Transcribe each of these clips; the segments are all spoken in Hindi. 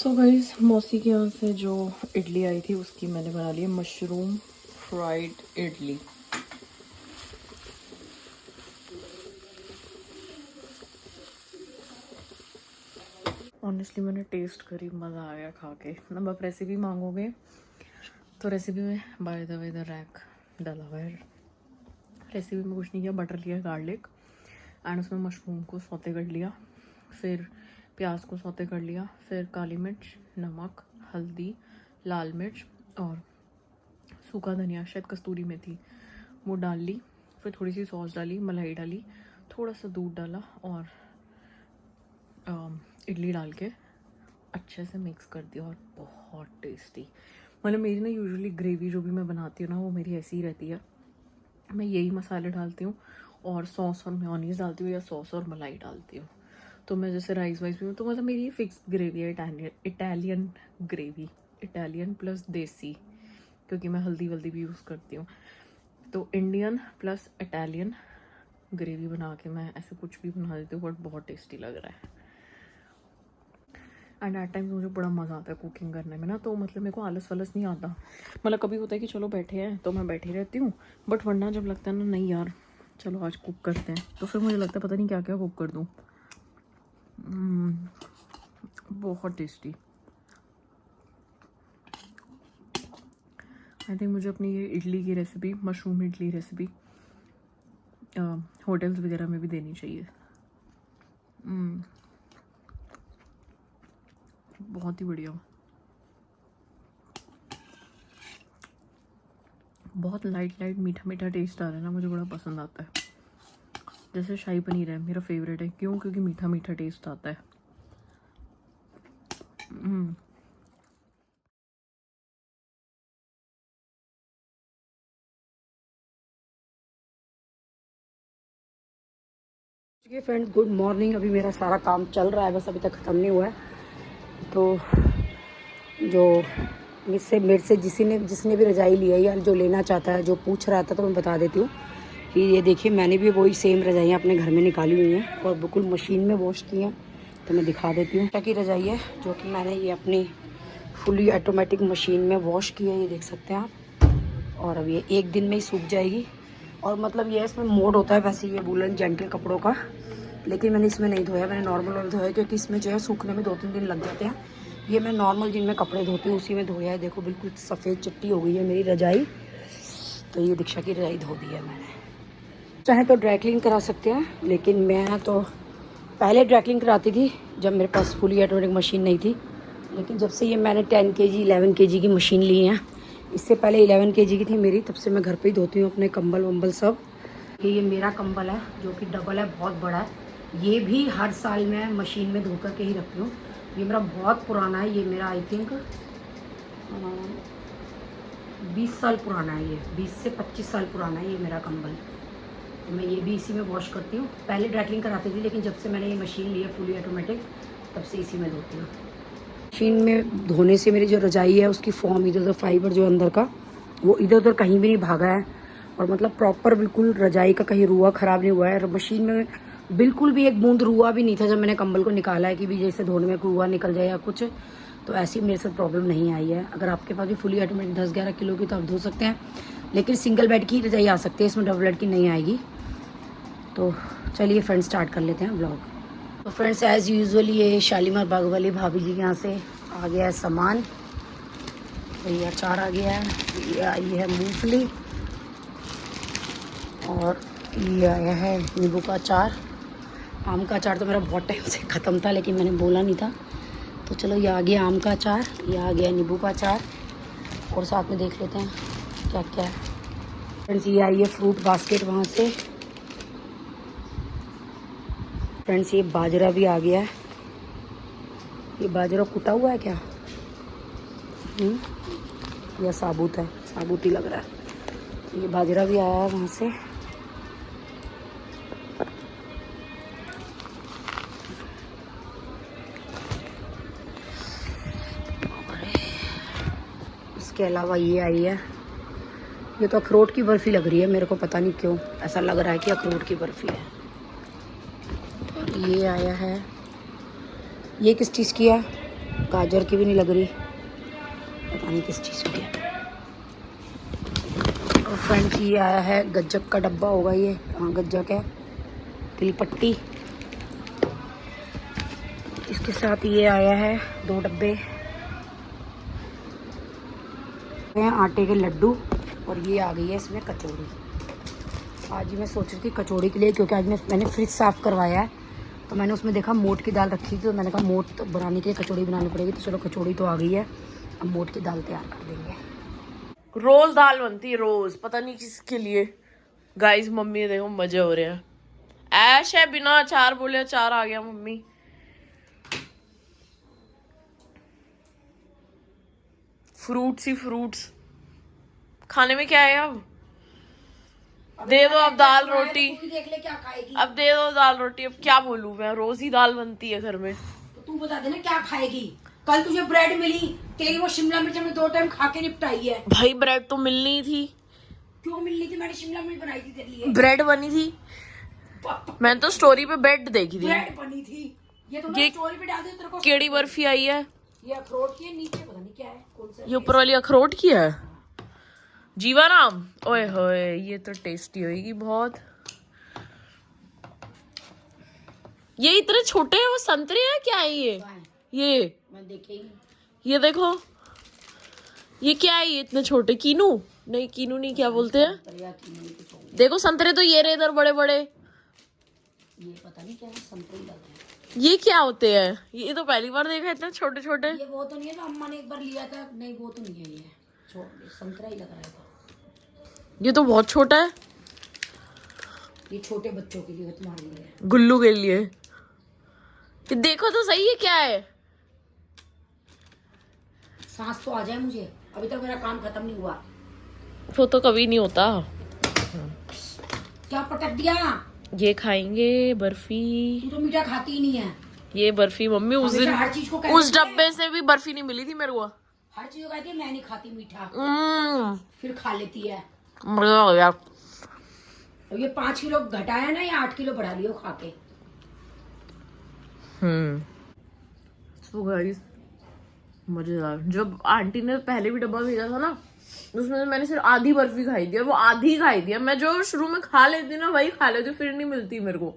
सो गाइस, मौसी के यहाँ से जो इडली आई थी उसकी मैंने बना ली है मशरूम फ्राइड इडली। ऑनेस्टली मैंने टेस्ट करी, मज़ा आ गया खा के। अब आप रेसिपी मांगोगे तो रेसिपी में by the way the rack डाला हुआ है। रेसिपी में कुछ नहीं किया, बटर लिया, गार्लिक एंड उसमें मशरूम को सौते कर लिया, फिर प्याज को सौते कर लिया, फिर काली मिर्च, नमक, हल्दी, लाल मिर्च और सूखा धनिया, शायद कस्तूरी मेथी, वो डाल ली। फिर थोड़ी सी सॉस डाली, मलाई डाली, थोड़ा सा दूध डाला और इडली डाल के अच्छे से मिक्स कर दिया और बहुत टेस्टी। मतलब मेरी ना यूजुअली ग्रेवी जो भी मैं बनाती हूँ ना वो मेरी ऐसी ही रहती है। मैं यही मसाले डालती हूँ और सॉस और मेयोनीज डालती हूँ या सॉस और मलाई डालती हूँ। तो मैं जैसे राइस वाइस भी हूँ तो मतलब मेरी फिक्स ग्रेवी है, इटालियन ग्रेवी, इटालियन प्लस देसी, क्योंकि मैं हल्दी वल्दी भी यूज़ करती हूँ। तो इंडियन प्लस इटालियन ग्रेवी बना के मैं ऐसे कुछ भी बना देती हूँ, बट बहुत टेस्टी लग रहा है। एंड एट टाइम्स मुझे बड़ा मज़ा आता है कुकिंग करने में ना, तो मतलब मेरे को आलस वालस नहीं आता। मतलब कभी होता है कि चलो बैठे हैं तो मैं बैठी रहती हूँ, बट वरना जब लगता है ना नहीं यार चलो आज कुक करते हैं, तो फिर मुझे लगता है पता नहीं क्या क्या कुक कर दूँ। बहुत टेस्टी। आई थिंक मुझे अपनी ये इडली की recipe, mushroom idli recipe hotels वगैरह में भी देनी चाहिए। बहुत ही बढ़िया, बहुत लाइट लाइट मीठा मीठा टेस्ट आ रहा है ना, मुझे बड़ा पसंद आता है। जैसे शाही पनीर है मेरा फेवरेट है, क्यों? क्योंकि मीठा मीठा टेस्ट आता है। Friends, good morning. अभी मेरा सारा काम चल रहा है, बस अभी तक ख़त्म नहीं हुआ है। तो जो मेरे से जिसने भी रज़ाई लिया या जो लेना चाहता है, जो पूछ रहा था, तो मैं बता देती हूँ कि ये देखिए मैंने भी वही सेम रज़ाइयाँ अपने घर में निकाली हुई हैं और बिल्कुल मशीन में वॉश की हैं। तो मैं दिखा देती हूँ क्या की रज़ाई है जो कि मैंने ये अपनी फुली ऑटोमेटिक मशीन में वॉश की है, ये देख सकते हैं आप। और अब ये एक दिन में ही सूख जाएगी। और मतलब ये इसमें मोड होता है वैसे ये वूलन जेंटल कपड़ों का, लेकिन मैंने इसमें नहीं धोया, मैंने नॉर्मल वाला धोया, क्योंकि इसमें जो है सूखने में 2-3 दिन लग जाते हैं। ये मैं नॉर्मल जिनमें कपड़े धोती हूँ उसी में धोया है। देखो बिल्कुल सफ़ेद चिट्टी हो गई है मेरी रजाई। तो ये दीक्षा की रजाई धो दी है मैंने। चाहे तो ड्राई क्लीन करा सकते हैं, लेकिन मैं तो पहले ड्राई क्लीन कराती थी जब मेरे पास फुली ऑटोमेटिक मशीन नहीं थी। लेकिन जब से ये मैंने 10 kg 11 kg की मशीन ली है, इससे पहले 11 kg की थी मेरी, तब से मैं घर पे ही धोती हूँ अपने कंबल वम्बल सब। ये मेरा कंबल है जो कि डबल है, बहुत बड़ा है। ये भी हर साल मैं मशीन में धो करके ही रखती हूँ। ये मेरा बहुत पुराना है, ये मेरा आई थिंक 20 साल पुराना है। ये 20 से 25 साल पुराना है ये मेरा कंबल। तो मैं ये भी इसी में वॉश करती हूँ। पहले ड्राई क्लीन कराती थी, लेकिन जब से मैंने ये मशीन ली है फुली ऑटोमेटिक, तब से इसी में धोती हूँ। मशीन में धोने से मेरी जो रजाई है उसकी फॉर्म, इधर उधर फाइबर जो अंदर का, वो इधर उधर कहीं भी नहीं भागा है। और मतलब प्रॉपर बिल्कुल रजाई का कहीं रुआ ख़राब नहीं हुआ है। और मशीन में बिल्कुल भी एक बूंद रुआ भी नहीं था जब मैंने कंबल को निकाला है कि भी जैसे धोने में रुआ निकल जाए या कुछ। तो ऐसी मेरे साथ प्रॉब्लम नहीं आई है। अगर आपके पास भी फुली ऑटोमेटिक 10-11 किलो की तो आप धो सकते हैं, लेकिन सिंगल बेड की रजाई आ सकती है, इसमें डबल बेड की नहीं आएगी। तो चलिए फ्रेंड्स स्टार्ट कर लेते हैं ब्लॉग। तो फ्रेंड्स एज़ यूजुअली ये शालीमार बाग वाली भाभी जी के यहाँ से आ गया है सामान। तो ये अचार आ गया है, ये आई है मूंगफली, और ये आया है नींबू का अचार। आम का अचार तो मेरा बहुत टाइम से ख़त्म था, लेकिन मैंने बोला नहीं था। तो चलो ये आ गया आम का अचार, ये आ गया नींबू का अचार, और साथ में देख लेते हैं क्या क्या है। फ्रेंड्स ये आई है फ्रूट बास्केट वहाँ से। फ्रेंड्स ये बाजरा भी आ गया है। ये बाजरा कुटा हुआ है क्या? या साबुत है? साबुत ही लग रहा है। ये बाजरा भी आया है वहाँ से। इसके अलावा ये आई है, ये तो अखरोट की बर्फ़ी लग रही है मेरे को, पता नहीं क्यों ऐसा लग रहा है कि अखरोट की बर्फ़ी है। तो ये आया है, ये किस चीज़ की है? गाजर की भी नहीं लग रही, पता नहीं किस चीज़ की है। और फ्रेंड्स ये आया है गज्जक का डब्बा होगा ये, हाँ गज्जक है, तिलपट्टी। इसके साथ ये आया है 2 डब्बे आटे के लड्डू, और ये आ गई है इसमें कचौड़ी। आज मैं सोच रही थी कचौड़ी के लिए, क्योंकि आज मैंने फ्रिज साफ़ करवाया है, तो मैंने उसमें देखा मोट की दाल रखी थी, तो मैंने कहा मोट बनाने के लिए कचौड़ी बनानी पड़ेगी। तो चलो कचौड़ी तो आ गई है, अब मोट की दाल तैयार कर देंगे। रोज दाल बनती है रोज, पता नहीं किसके लिए। गाइस मम्मी देखो मजे हो रहे हैं, ऐश है, बिना अचार बोले अचार आ गया मम्मी। फ्रूट्स ही फ्रूट्स। खाने में क्या है अब? दे दो अब दाल रोटी, देख ले क्या खाएगी। अब दे दो दाल रोटी। अब क्या बोलूं मैं, रोज ही दाल बनती है घर में। तो तू बता देना क्या खाएगी। कल तुझे ब्रेड मिली, तेरी वो शिमला मिर्च हमने 2 टाइम खा के निपटाई है। भाई ब्रेड तो मिलनी थी। क्यों मिलनी थी? मैंने शिमला मिर्च बनाई थी तेरे लिए। ब्रेड बनी थी, मैंने तो स्टोरी पे ब्रेड देखी थी। ब्रेड बनी थी, ये तुमने स्टोरी पे डाल दी। तेरे को केड़ी बर्फी आई है? ये अखरोट की है, नीचे पता नहीं क्या है, कौन सा ये ऊपर वाली अखरोट की है। जीवाराम, ओए होए ये तो टेस्टी होगी बहुत। ये इतने छोटे हैं, वो संतरे हैं क्या है ये? ये मैं देखेगी। ये देखो, ये क्या है? ये इतने छोटे कीनू नहीं, कीनू नहीं, क्या बोलते हैं? देखो संतरे तो ये रहे इधर बड़े बड़े। ये पता नहीं क्या है, संतरे लग रहे हैं। ये क्या होते हैं? ये तो पहली बार देखा, इतने छोटे छोटे। ये वो तो नहीं है जो अम्मा ने एक बार लिया था? नहीं वो तो नहीं है, ये संतरा ही लग रहा है। ये तो बहुत छोटा है। ये छोटे बच्चों के लिए, तुम्हारे लिए, गुल्लू के लिए। ये देखो तो सही है क्या है। सांस तो आ जाए मुझे, अभी तक मेरा काम खत्म नहीं हुआ। वो तो कभी नहीं होता। क्या पटक दिया? ये खाएंगे बर्फी। तू तो मीठा खाती ही नहीं है। ये बर्फी मम्मी उस दिन हर चीज को उस डब्बे से भी बर्फी नहीं मिली थी मेरे को। हर चीज को कहती है मैं नहीं खाती मीठा, फिर खा लेती है। मजा आ गया। अब ये 5 किलो घटाया ना, या 8 किलो बढ़ा लियो खा के। So guys, मजेदार। जब आंटी ने पहले भी डब्बा भेजा था ना, उसमें से मैंने सिर्फ आधी बर्फी खाई थी, और वो आधी खाई थी। मैं जो शुरू में खा लेती ना वही खा लेती, फिर नहीं मिलती मेरे को।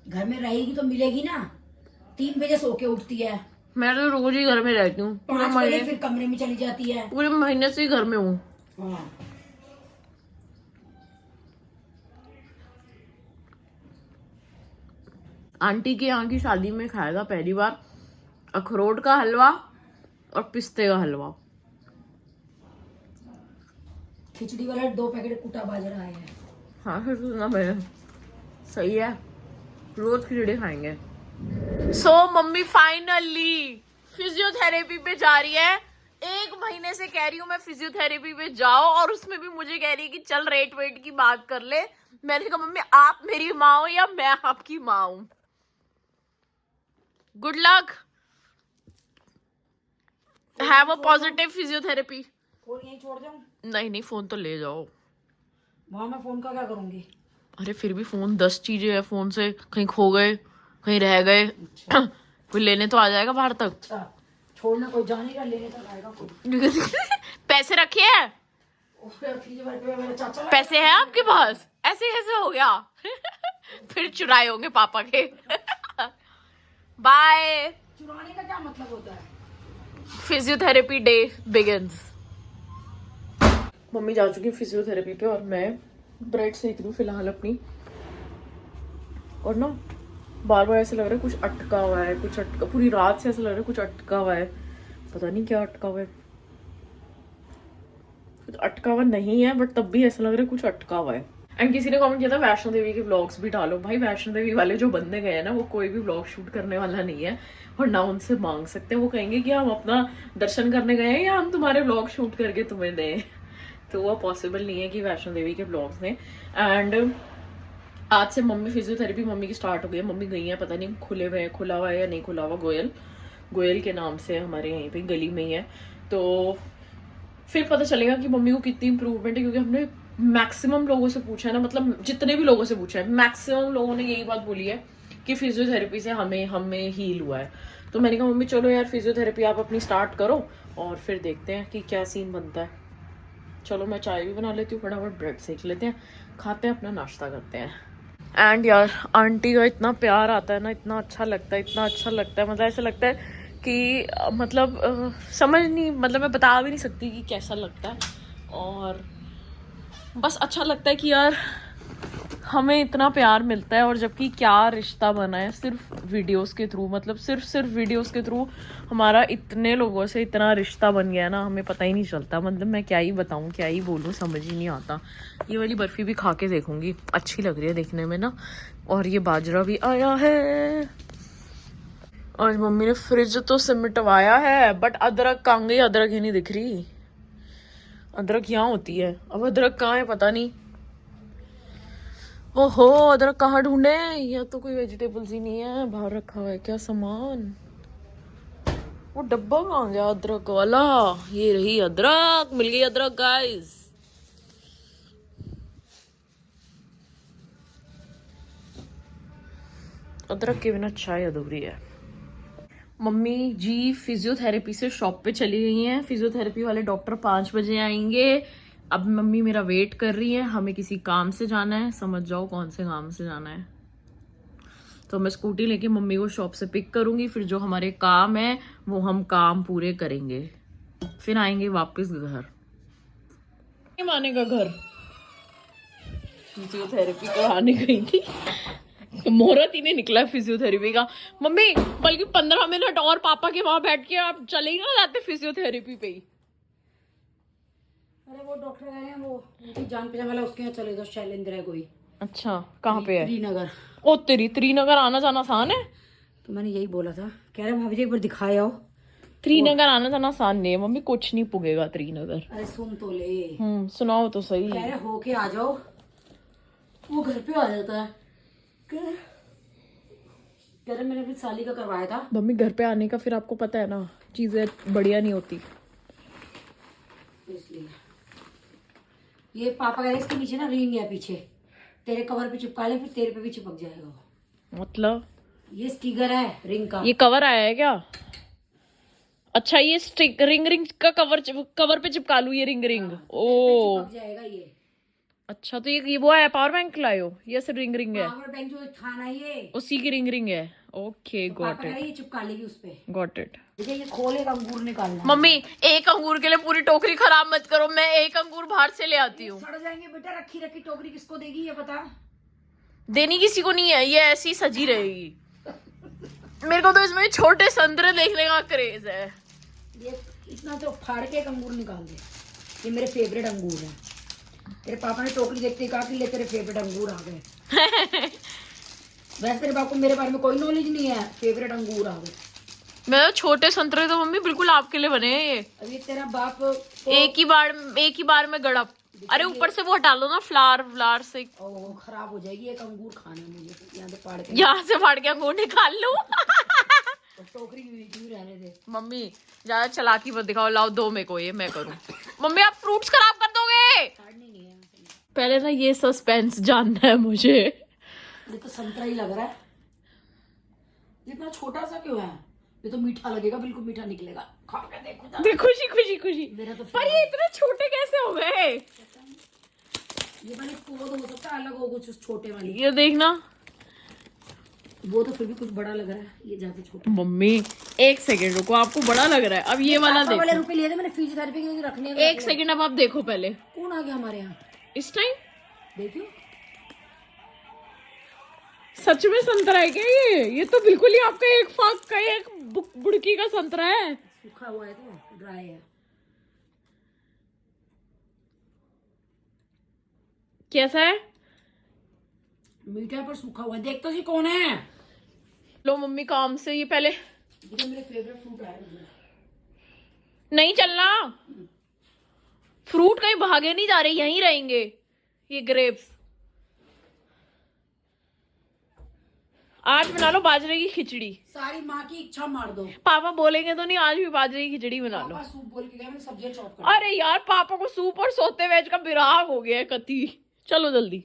घर में रहेगी तो मिलेगी ना। 3 बजे सो के उठती है, मैं तो रोज ही घर में रहती हूँ, पूरे 5 बजे महीने, फिर कमरे में चली जाती है। पूरे महीने से ही घर में हूँ। हाँ। आंटी के यहाँ की शादी में खाया था पहली बार अखरोट का हलवा और पिस्ते का हलवा। खिचड़ी वाला 2 पैकेट कुटा बाजरा आया है। हाँ फिर तो ना मैंने, सही है, रोज खिचड़ी खाएंगे। सो मम्मी फाइनली फिजियोथेरेपी पे जा रही है। 1 महीने से कह रही हूँ मैं फिजियोथेरेपी पे जाओ, और उसमें भी मुझे कह रही है कि चल रेट वेट की बात कर ले। मैंने कहा मम्मी आप मेरी माँ हो या मैं आपकी माँ हूँ? Good luck, have a positive physiotherapy. Phone यहीं छोड़ जाऊं? नहीं फोन तो ले जाओ। वहां मैं फोन का क्या करूंगी? अरे फिर भी फोन 10 चीजें है फोन से, कहीं खो गए, कहीं रह गए, कोई लेने तो आ जाएगा बाहर तक। अच्छा, छोड़ना कोई जानेगा, लेने तक आएगा कोई। पैसे रखे हैं? मेरा चाचा पैसे हैं आपके पास? ऐसे कैसे हो गया? फिर चुराए होंगे पापा के। बाय। चुराने का क्या मतलब होता है? Physiotherapy day begins. मम्मी जा चुकी है फिजियोथेरेपी पे, और मैं ब्रेड सेक रही हूँ फिलहाल अपनी। और ना बार बार ऐसा लग रहा है कुछ अटका हुआ है, कुछ अटका, पूरी रात से ऐसा लग रहा है कुछ अटका हुआ है, पता नहीं क्या अटका हुआ है। कुछ अटका हुआ नहीं है, बट तब भी ऐसा लग रहा है कुछ अटका हुआ है। एंड किसी ने कमेंट किया था वैष्णो देवी के व्लॉग्स भी डालो। भाई वैष्णो देवी वाले जो बंदे गए हैं ना, वो कोई भी व्लॉग शूट करने वाला नहीं है, और ना उनसे मांग सकते हैं। वो कहेंगे कि हम अपना दर्शन करने गए हैं या हम तुम्हारे व्लॉग शूट करके तुम्हें दें। तो वो पॉसिबल नहीं है कि वैष्णो देवी के व्लॉग्स ने। एंड आज से मम्मी फिजियोथेरेपी मम्मी की स्टार्ट हो गई है। मम्मी गई है, पता नहीं खुले हुए, खुला हुआ है या नहीं खुला हुआ। गोयल के नाम से हमारे यहीं पे गली में ही है, तो फिर पता चलेगा कि मम्मी को कितनी इंप्रूवमेंट है। क्योंकि हमने मैक्सिमम लोगों से पूछा है ना, मतलब जितने भी लोगों से पूछा है, मैक्सिमम लोगों ने यही बात बोली है कि फिजियोथेरेपी से हमें हील हुआ है। तो मैंने कहा मम्मी चलो यार फिजियोथेरेपी आप अपनी स्टार्ट करो और फिर देखते हैं कि क्या सीन बनता है। चलो मैं चाय भी बना लेती हूँ, फटाफट ब्रेड सेक लेते हैं, खाते हैं, अपना नाश्ता करते हैं। एंड यार आंटी का इतना प्यार आता है ना, इतना अच्छा लगता है, इतना अच्छा लगता है, मतलब ऐसा लगता है कि समझ नहीं, मतलब मैं बता भी नहीं सकती कि कैसा लगता है। और बस अच्छा लगता है कि यार हमें इतना प्यार मिलता है, और जबकि क्या रिश्ता बना है सिर्फ वीडियोस के थ्रू, मतलब सिर्फ वीडियोस के थ्रू हमारा इतने लोगों से इतना रिश्ता बन गया ना, हमें पता ही नहीं चलता। मतलब मैं क्या ही बताऊँ, क्या ही बोलूँ, समझ ही नहीं आता। ये वाली बर्फ़ी भी खा के देखूँगी, अच्छी लग रही है देखने में ना। और ये बाजरा भी आया है। और मम्मी ने फ्रिज तो सिमटवाया है, बट अदरक कहाँ गई? अदरक ही नहीं दिख रही। अदरक यहाँ होती है, अब अदरक कहाँ है पता नहीं। ओहो, अदरक कहाँ ढूंढे? यह तो कोई वेजिटेबल्स ही नहीं है, बाहर रखा हुआ है क्या सामान? वो डब्बा कहाँ गया अदरक वाला? ये रही अदरक, मिल गई अदरक गाइस। अदरक के बिना चाय अधूरी है। मम्मी जी फिजियोथेरेपी से शॉप पे चली गई हैं। फिजियोथेरेपी वाले डॉक्टर 5 बजे आएंगे। अब मम्मी मेरा वेट कर रही है, हमें किसी काम से जाना है, समझ जाओ कौन से काम से जाना है। तो मैं स्कूटी लेके मम्मी को शॉप से पिक करूंगी, फिर जो हमारे काम है वो हम काम पूरे करेंगे, फिर आएंगे वापस घर। मानेगा घर फिजियोथेरेपी कराने गई थी, मुहूर्त ही नहीं निकला फिजियोथेरेपी का। मम्मी बल्कि 15 मिनट और पापा के वहां बैठ के आप चले ही ना जाते फिजियोथेरेपी पे ही। अरे वो डॉक्टर गए हैं, वो उनकी जान पहचान वाला, उसके यहाँ चले जाओ, शैलेंद्र है कोई। अच्छा कहाँ पे है? श्रीनगर। ओ तेरी, त्रिनगर आना जाना आसान है? तो मैंने यही बोला था, कह रहे भाभी जी एक बार दिखाए आओ। त्रिनगर आना जाना आसान नहीं है मम्मी, कुछ नहीं पुगेगा त्रिनगर। अरे सुन तो ले, सुनाओ तो सही। कह रहे होके आ जाओ, वो घर पे आ जाता है। कह रहे मैंने अपनी साली का करवाया था। मम्मी घर पे आने का फिर आपको पता है ना, चीजें बढ़िया नहीं होती इसलिए। ये पापा कह रहे इसके नीचे ना रिंग है पीछे, तेरे कवर पे चिपका ले, फिर तेरे पे भी चिपक जाएगा वो। मतलब ये स्टिकर है रिंग का। ये कवर आया है क्या? अच्छा ये स्टिक रिंग का कवर पे चिपका लूं ये रिंग? ओ चिपक जाएगा ये। अच्छा तो ये वो है, पावर बैंक लाए हो? ये सिर्फ रिंग है? पावर बैंक जो था ना ये, उसी की रिंग है। ओके तो गॉट पापा कह रहे इट, ये चिपका लेगी उस पे। Got it. देखिए ये खोले का अंगूर निकालना है। मम्मी एक अंगूर के लिए पूरी टोकरी खराब मत करो, मैं एक अंगूर बाहर से ले आती हूँ। सड़ जाएंगे बेटा, रखी रखी टोकरी किसको देगी ये बता। देनी किसी को नहीं है, ये ऐसी सजी रहेगी। मेरे को तो इसमें छोटे संतरे देखने का क्रेज है। ये इतना तो फाड़ के एक अंगूर निकाल दे, ये मेरे फेवरेट अंगूर है। तेरे पापा ने टोकरी देखते ही कहा कि ले तेरे फेवरेट अंगूर आ गए। वैसे तेरे बाप को मेरे बारे में कोई नॉलेज नहीं है, फेवरेट अंगूर आ गए। मैं छोटे संतरे तो मम्मी बिल्कुल आपके लिए बने हैं ये। अभी तेरा बाप एक ही बार में गड़प। अरे ऊपर से वो हटा लो ना, फ्लावर से। ओ खराब हो जाएगी, एक अंगूर खाना है मुझे, यहाँ से फाड़ के। यहाँ से फाड़ के अंगूर निकाल लूं। तो टोकरी क्यों रहने दे। मम्मी ज्यादा चालाकी मत दिखाओ, लाओ दो मेरे को, ये मैं करूं। मम्मी आप फ्रूट्स खराब कर दोगे। नहीं है पहले ना ये सस्पेंस जानना है मुझे। ये तो संतरा ही लग रहा है, इतना छोटा सा क्यों है? ये तो मीठा लगेगा, बिल्कुल मीठा निकलेगा, खा के देखो जा। खुशी। मेरा तो पर ये इतने छोटे कैसे हो गए? ये वाली पौध हो सकता है अलग हो कुछ, उस छोटे वाली। ये देखना, वो तो फिर भी कुछ बड़ा लग रहा है, ये ज्यादा छोटा। मम्मी एक सेकंड रुको, आपको बड़ा लग रहा है? अब ये वाला वाले देखो। रुपए लिए थे मैंने फिजियोथेरेपी के लिए रखने हैं। एक सेकंड अब आप देखो पहले। कौन आ गया हमारे यहाँ? इस टाइम देखियो सच में संतरा है क्या ये तो बिल्कुल ही आपका एक फाक का एक बुड़की का संतरा है। सूखा हुआ है तो ड्राई है। कैसा है? मीठा पर सूखा हुआ है, देख तो सी कौन है। लो मम्मी काम से ये पहले। ये तो मेरे फेवरेट फ्रूट है। नहीं चलना, फ्रूट कहीं भागे नहीं जा रहे, यहीं रहेंगे ये ग्रेप्स। आज बना लो बाजरे की खिचड़ी। सारी माँ की इच्छा मार दो। पापा बोलेंगे तो नहीं, आज भी बाजरे की खिचड़ी बना लो। पापा सूप बोल के गए, मैंने सब्जियां चॉप कर। अरे यार पापा को सूप और सोते वेज का विराग हो गया है कति। चलो जल्दी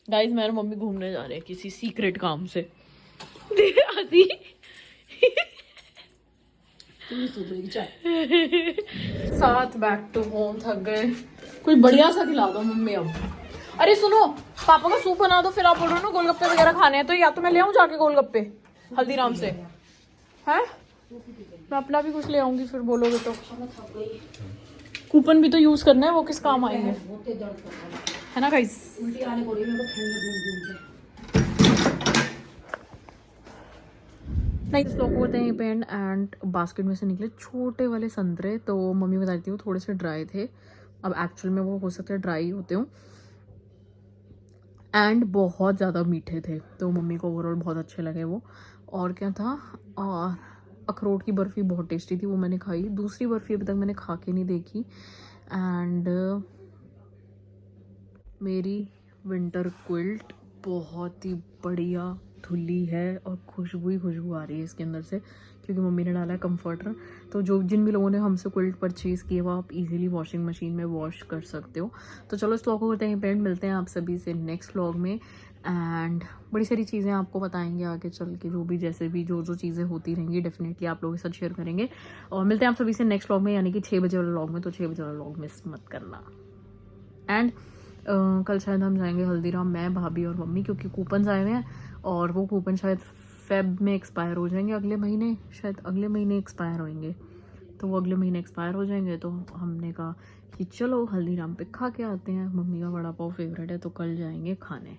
गाइस, मैं और मम्मी घूमने जा रहे हैं किसी सीक्रेट काम से। हंसी तू भी सुधरेगी चाय। साथ बैक टू होम, थक गए, कोई बढ़िया सा खिला दो मम्मी अब। अरे सुनो, पापा का सूप बना दो, फिर आप बोल रहे हो ना गोलगप्पे वगैरह खाने हैं, तो या तो मैं ले आऊं जाके गोलगप्पे हल्दीराम से, हैं? मैं अपना भी कुछ ले आऊंगी फिर बोलोगे तो। कूपन भी तो यूज करना है, वो किस काम आएंगे, है ना गाइस? उल्टी आने को रही है मेरे को ठंड में घूम नहीं, इस लोग होते हैं पेंट एंड बास्केट में से निकले छोटे वाले संतरे, तो मम्मी बता रही थी वो थोड़े से ड्राई थे, अब एक्चुअल में वो हो सकता है ड्राई होते हो, एंड बहुत ज़्यादा मीठे थे, तो मम्मी को ओवरऑल बहुत अच्छे लगे वो। और क्या था, और अखरोट की बर्फ़ी बहुत टेस्टी थी, वो मैंने खाई। दूसरी बर्फ़ी अभी तक मैंने खा के नहीं देखी। एंड मेरी विंटर क्विल्ट बहुत ही बढ़िया धुली है और खुशबू ही खुशबू आ रही है इसके अंदर से, क्योंकि मम्मी ने डाला है कंफर्टर। तो जो जिन भी लोगों ने हमसे क्विल्ट परचेज़ किए वो आप इजीली वॉशिंग मशीन में वॉश कर सकते हो। तो चलो इस व्लॉग को करते हैं पेंट, मिलते हैं आप सभी से नेक्स्ट व्लॉग में। एंड बड़ी सारी चीज़ें आपको बताएंगे आगे चल के, जो भी जैसे भी जो चीज़ें होती रहेंगी डेफिनेटली आप लोगों के साथ शेयर करेंगे। और मिलते हैं आप सभी से नेक्स्ट व्लॉग में, यानी कि 6 बजे वाला व्लॉग में। तो 6 बजे वाला व्लॉग मिस मत करना। एंड कल शायद हम जाएंगे हल्दीराम, मैं, भाभी और मम्मी, क्योंकि कूपन्स आए हुए हैं और वो कूपन शायद फेब में एक्सपायर हो जाएंगे, अगले महीने, शायद अगले महीने एक्सपायर होंगे। तो वो अगले महीने एक्सपायर हो जाएंगे, तो हमने कहा कि चलो हल्दीराम पे खा के आते हैं। मम्मी का वड़ा पाव फेवरेट है, तो कल जाएंगे खाने।